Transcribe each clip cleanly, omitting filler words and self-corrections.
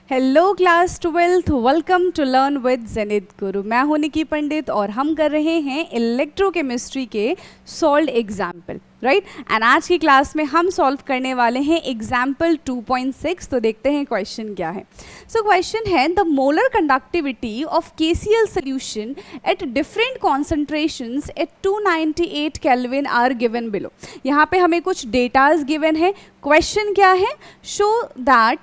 Hello class 12th, welcome to learn with Zenith Guru. मैं हूं निकी पंडित और हम कर रहे हैं इलेक्ट्रोकेमिस्ट्री के सॉल्व्ड एग्जाम्पल, राइट। एंड आज की क्लास में हम सॉल्व करने वाले हैं एग्जाम्पल 2.6। तो देखते हैं क्वेश्चन क्या है। सो क्वेश्चन है the molar conductivity of KCl solution at different concentrations at 298 kelvin are given below. यहाँ पे हमें कुछ डेटाज गिवन है। क्वेश्चन क्या है? Show that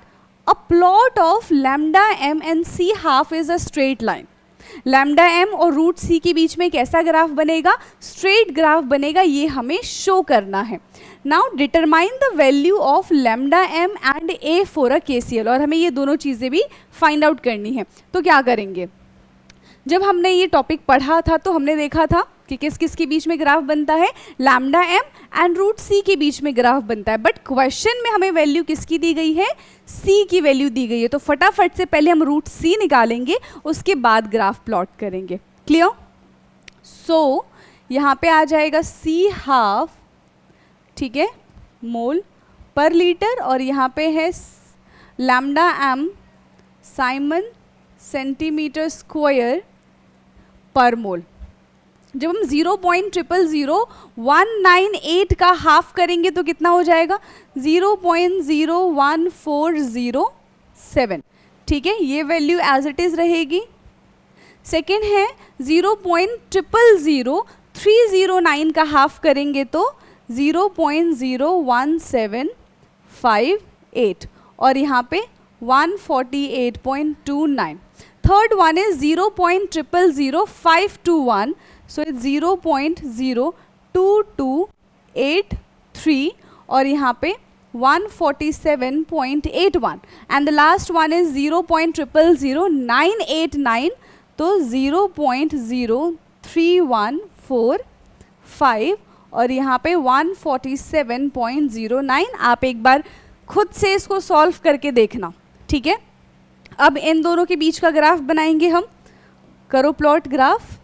a plot of lambda m and c half is a straight line। Lambda m और root c के बीच में कैसा ग्राफ बनेगा? स्ट्रेट ग्राफ बनेगा। ये हमें शो करना है। Now determine the value of lambda m and a for a KCl। और हमें ये दोनों चीज़ें भी फाइंड आउट करनी है। तो क्या करेंगे? जब हमने ये टॉपिक पढ़ा था तो हमने देखा था कि किस किस के बीच में ग्राफ बनता है, lambda m and root c के बीच में ग्राफ बनता है। बट क्वेश्चन में हमें वैल्यू किसकी दी गई है? c की वैल्यू दी गई है। तो फटाफट से पहले हम रूट c निकालेंगे, उसके बाद ग्राफ प्लॉट करेंगे। क्लियर? सो यहाँ पे आ जाएगा c हाफ, ठीक है, मोल पर लीटर, और यहाँ पे है lambda m Simon centimetre square पर मोल। जब हम 0.0000198 का हाफ करेंगे तो कितना हो जाएगा? 0.01407। ठीक है, ये वैल्यू एज इट इज रहेगी। सेकेंड है 0.000309 का हाफ करेंगे तो 0.01758 और यहाँ पे 148.29। Third one is 0.000521, so it's 0.02283 और यहाँ पे 147.81 and the last one is 0.000989, तो 0.03145 और यहाँ पे 147.09। आप एक बार खुद से इसको सॉल्व करके देखना, ठीक है। अब इन दोनों के बीच का ग्राफ बनाएंगे हम। करो प्लॉट ग्राफ।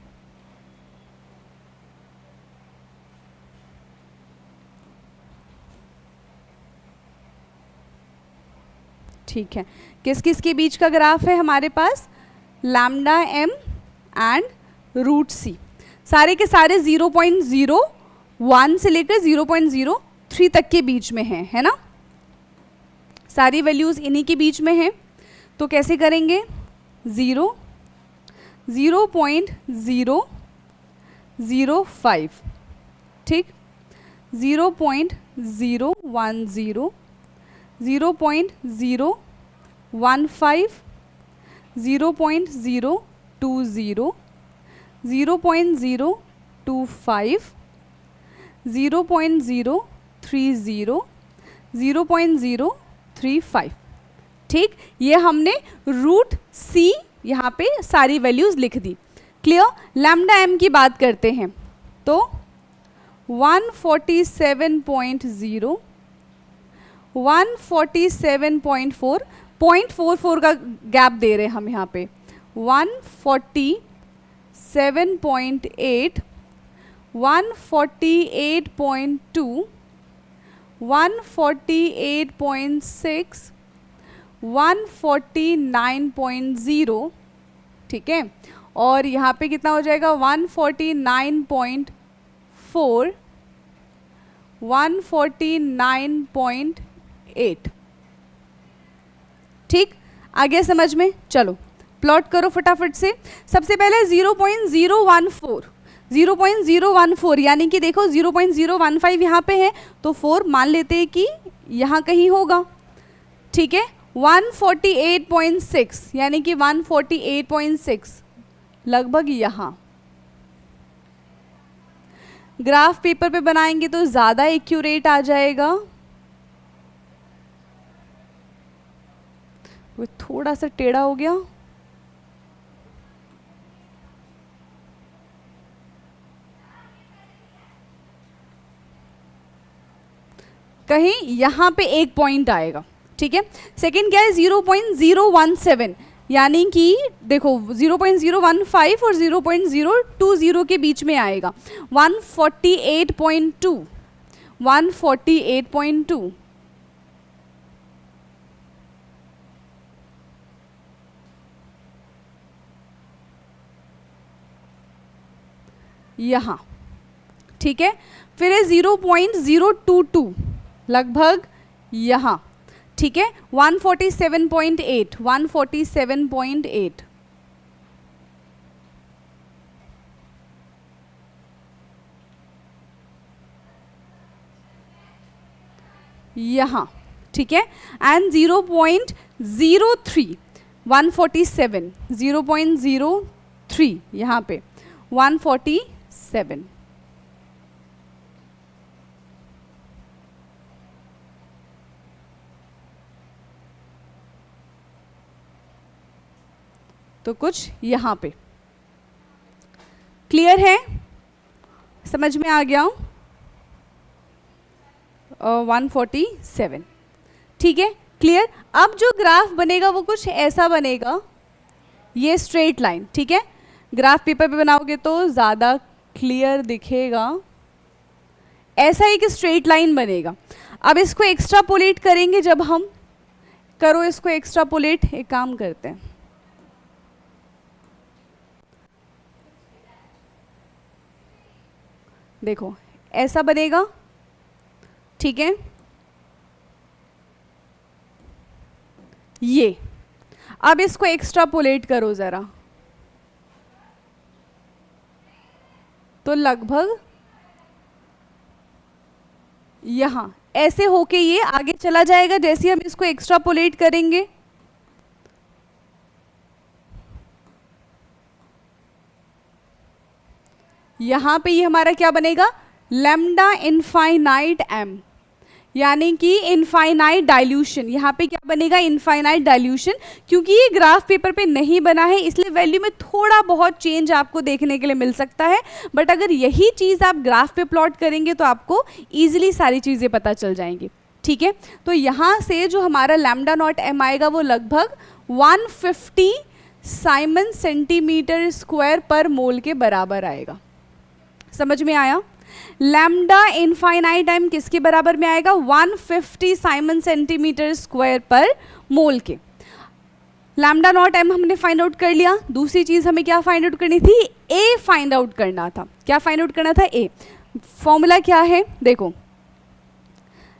ठीक है, किस किस के बीच का ग्राफ है हमारे पास? Lambda m and root c। सारे के सारे 0.01 से लेकर 0.03 तक के बीच में है ना। सारी वैल्यूज इन्हीं के बीच में हैं। तो कैसे करेंगे? 0.005, ठीक, 0.010, 0.015, 0.020, 0.025, 0.030, 0.035। ठीक, ये हमने रूट c यहाँ पे सारी वैल्यूज लिख दी। क्लियर? लैम्डा m की बात करते हैं तो 147.0, 147.4, 0.44 का गैप दे रहे हैं हम यहाँ पे, 147.8, 148.2, 148.6, 149.0, ठीक है, और यहाँ पे कितना हो जाएगा? 149.4, 149.8। ठीक, आ गया समझ में? चलो प्लॉट करो फटाफट से। सबसे पहले 0.014, 0.014 यानी कि देखो 0.015 यहाँ पे है तो 4 मान लेते हैं कि यहाँ कहीं होगा, ठीक है। 148.6 यानी कि 148.6 लगभग यहाँ। ग्राफ पेपर पे बनाएंगे तो ज़्यादा एक्यूरेट आ जाएगा। वो थोड़ा सा टेढ़ा हो गया। कहीं यहाँ पे एक पॉइंट आएगा, ठीक है। सेकेंड क्या है? 0.017 यानी कि देखो 0.015 और 0.020 के बीच में आएगा। 148.2, 148.2, यहाँ, ठीक है। फिर है 0.022 लगभग यहाँ, ठीक है। 147.8, 147.8 यहाँ, ठीक है। एंड 0.03, 147, 0.03 यहाँ पे 147, तो कुछ यहाँ पे। क्लियर है, समझ में आ गया? 147, ठीक है, क्लियर। अब जो ग्राफ बनेगा वो कुछ ऐसा बनेगा, ये स्ट्रेट लाइन, ठीक है। ग्राफ पेपर पे बनाओगे तो ज़्यादा क्लियर दिखेगा, ऐसा एक स्ट्रेट लाइन बनेगा। अब इसको एक्स्ट्रापोलेट करेंगे जब हम, करो इसको एक्स्ट्रापोलेट, एक काम करते हैं, देखो ऐसा बनेगा, ठीक है। ये अब इसको एक्स्ट्रापोलेट करो ज़रा, तो लगभग यहाँ ऐसे होके ये आगे चला जाएगा जैसे हम इसको एक्स्ट्रापोलेट करेंगे। यहाँ पे ये हमारा क्या बनेगा, लैम्डा इनफाइनाइट एम, यानी कि इनफाइनाइट डाइल्यूशन। यहाँ पे क्या बनेगा, इनफाइनाइट डाइल्यूशन। क्योंकि ये ग्राफ पेपर पे नहीं बना है इसलिए वैल्यू में थोड़ा बहुत चेंज आपको देखने के लिए मिल सकता है, बट अगर यही चीज़ आप ग्राफ पे प्लॉट करेंगे तो आपको ईजिली सारी चीज़ें पता चल जाएंगी, ठीक है। तो यहाँ से जो हमारा लैम्डा नॉट एम आएगा वो लगभग 150 साइमन सेंटीमीटर स्क्वायर पर मोल के बराबर आएगा। समझ में आया? लैम्डा इनफाइनाइट एम किसके बराबर में आएगा, 150 साइमन सेंटीमीटर स्क्वायर पर मोल के। लैम्डा नॉट एम हमने फाइंड आउट कर लिया। दूसरी चीज हमें क्या फाइंड आउट करनी थी, ए फाइंड आउट करना था। क्या फाइंड आउट करना था, ए। फॉर्मूला क्या है, देखो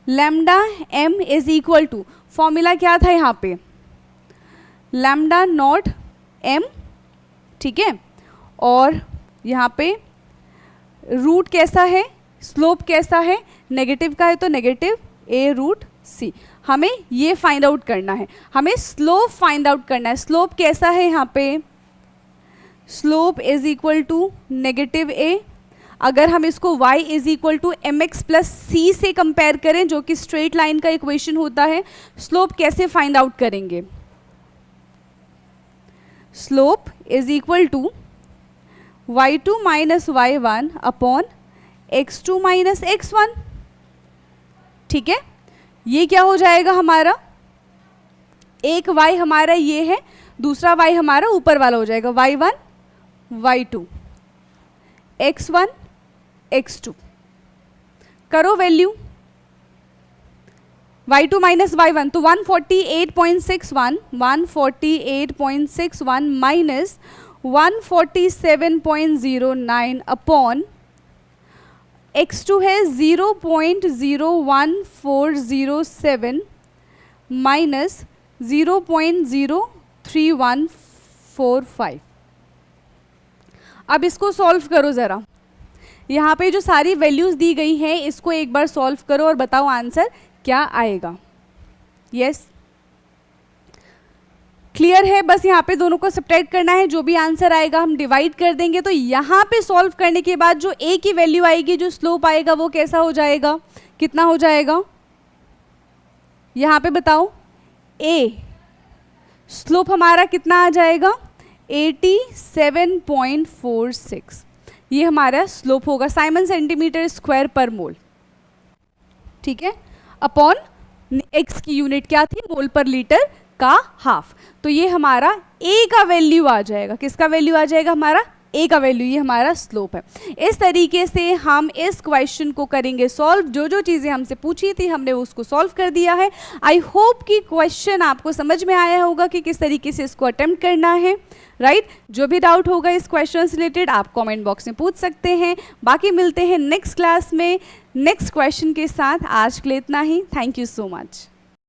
lambda M is equal to, formula क्या था यहाँ पे, लैम्डा नॉट एम, ठीक है। और यहाँ पे रूट कैसा है, स्लोप कैसा है, नेगेटिव का है तो नेगेटिव ए रूट सी। हमें ये फाइंड आउट करना है, हमें स्लोप फाइंड आउट करना है। स्लोप कैसा है यहाँ पे, slope is equal to negative a. अगर हम इसको y is equal to m x plus c से कंपेयर करें जो कि स्ट्रेट लाइन का इक्वेशन होता है, स्लोप कैसे फाइंड आउट करेंगे, slope is equal to y2 minus y1 upon x2 minus x1, ठीक है। ये क्या हो जाएगा हमारा, एक y हमारा ये है, दूसरा y हमारा ऊपर वाला हो जाएगा, y1 y2 x1 x2। करो वैल्यू, y2 माइनस y1 तो 148.61, 148.61 माइनस 147.09 अपॉन x2 है 0.01407 माइनस 0.03145। अब इसको सॉल्व करो ज़रा, यहाँ पे जो सारी वैल्यूज़ दी गई हैं इसको एक बार सॉल्व करो और बताओ आंसर क्या आएगा। यस, क्लियर है? बस यहाँ पे दोनों को सब्ट्रैक्ट करना है, जो भी आंसर आएगा हम डिवाइड कर देंगे। तो यहाँ पे सॉल्व करने के बाद जो ए की वैल्यू आएगी, जो स्लोप आएगा वो कैसा हो जाएगा, कितना हो जाएगा, यहाँ पे बताओ। ए स्लोप हमारा कितना आ जाएगा, 87.46। ये हमारा स्लोप होगा साइमन सेंटीमीटर स्क्वायर पर मोल, ठीक है। अपॉन एक्स की यूनिट क्या थी, मोल पर लीटर का हाफ। तो ये हमारा ए का वैल्यू आ जाएगा, किसका वैल्यू आ जाएगा, हमारा ए का वैल्यू ही हमारा स्लोप है। इस तरीके से हम इस क्वेश्चन को करेंगे सॉल्व। जो जो चीज़ें हमसे पूछी थी हमने उसको सॉल्व कर दिया है। आई होप कि क्वेश्चन आपको समझ में आया होगा कि किस तरीके से इसको अटेम्प्ट करना है, राइट? जो भी डाउट होगा इस क्वेश्चन से रिलेटेड आप कमेंट बॉक्स में पूछ सकते हैं। बाकी मिलते हैं नेक्स्ट क्लास में नेक्स्ट क्वेश्चन के साथ। आज के लिए इतना ही। Thank you so much.